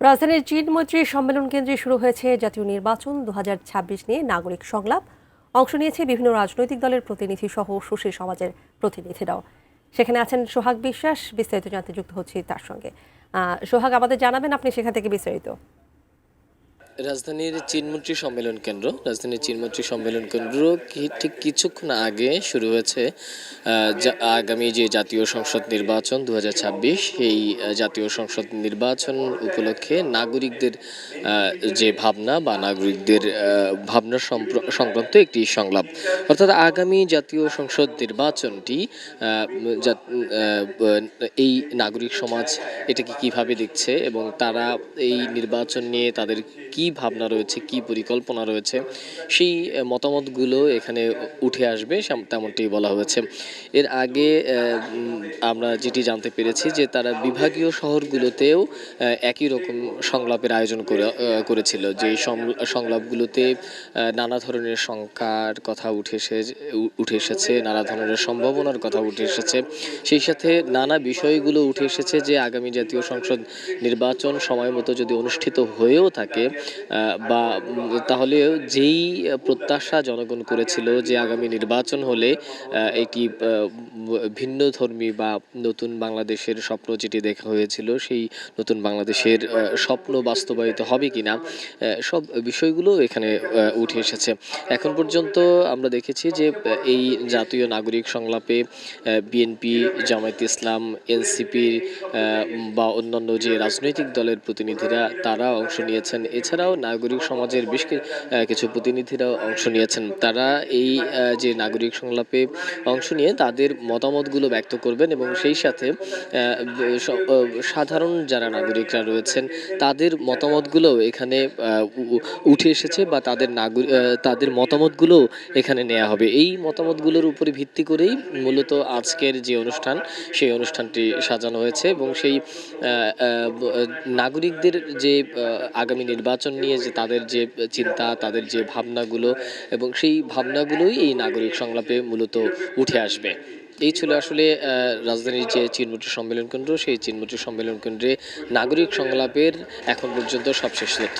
রাজধানীর চীন-মৈত্রী সম্মেলন কেন্দ্রে শুরু হয়েছে জাতীয় নির্বাচন ২০২৬ নিয়ে নাগরিক সংলাপ। অংশ নিয়েছে বিভিন্ন রাজনৈতিক দলের প্রতিনিধি সহ সুশীল সমাজের প্রতিনিধিরাও। সেখানে আছেন সোহাগ বিশ্বাস, বিস্তারিত জানতে যুক্ত হচ্ছি তার সঙ্গে। সোহাগ, আমাদের জানাবেন আপনি সেখান থেকে বিস্তারিত। রাজধানীর চীনমৈত্রী সম্মেলন কেন্দ্র ঠিক কিছুক্ষণ আগে শুরু হয়েছে আগামী যে জাতীয় সংসদ নির্বাচন ২০২৬, এই জাতীয় সংসদ নির্বাচন উপলক্ষে নাগরিকদের যে ভাবনা বা নাগরিকদের ভাবনা সংক্রান্ত একটি সংলাপ। অর্থাৎ আগামী জাতীয় সংসদ নির্বাচনটি এই নাগরিক সমাজ এটাকে কিভাবে দেখছে এবং তারা এই নির্বাচন নিয়ে তাদের কি ভাবনা রয়েছে, কি পরিকল্পনা রয়েছে, সেই মতামতগুলো এখানে উঠে আসবে তেমনটি বলা হয়েছে। এর আগে আমরা যেটি জানতে পেরেছি যে তারা বিভাগীয় শহরগুলোতেও একই রকম সংলাপের আয়োজন করেছিল, যে সংলাপগুলোতে নানা ধরনের সংখ্যার কথা উঠে এসেছে, নানা ধরনের সম্ভাবনার কথা উঠে এসেছে, সেই সাথে নানা বিষয়গুলো উঠে এসেছে যে আগামী জাতীয় সংসদ নির্বাচন সময় মতো যদি অনুষ্ঠিত হয়েও থাকে বা তাহলে যেই প্রত্যাশা জনগণ করেছিল যে আগামী নির্বাচন হলে একটি ভিন্নধর্মী বা নতুন বাংলাদেশের স্বপ্ন যেটি দেখা হয়েছিল, সেই নতুন বাংলাদেশের স্বপ্ন বাস্তবায়িত হবে কিনা, সব বিষয়গুলো এখানে উঠে এসেছে। এখন পর্যন্ত আমরা দেখেছি যে এই জাতীয় নাগরিক সংলাপে বিএনপি, জামায়াত ইসলাম, এনসিপি বা অন্যান্য যে রাজনৈতিক দলের প্রতিনিধিরা তারা অংশ নিয়েছেন। এছাড়াও নাগরিক সমাজের বেশ কিছু প্রতিনিধিরাও অংশ নিয়েছেন। তারা এই যে নাগরিক সংলাপে অংশ নিয়ে তাদের মতামতগুলো ব্যক্ত করবেন এবং সেই সাথে সাধারণ যারা নাগরিকরা রয়েছেন তাদের মতামতগুলো এখানে উঠে এসেছে বা তাদের মতামতগুলো এখানে নেওয়া হবে। এই মতামতগুলোর উপরে ভিত্তি করেই মূলত আজকের যে অনুষ্ঠান, সেই অনুষ্ঠানটি সাজানো হয়েছে এবং সেই নাগরিকদের যে আগামী নির্বাচন নিয়ে যে তাদের যে চিন্তা, তাদের যে ভাবনাগুলো, এবং সেই ভাবনাগুলোই এই নাগরিক সংলাপে মূলত উঠে আসবে। এই ছিল আসলে রাজধানীর যে চীনমৈত্রী সম্মেলন কেন্দ্র, সেই চীনমৈত্রী সম্মেলন কেন্দ্রে নাগরিক সংলাপের এখন পর্যন্ত সবশেষ তথ্য।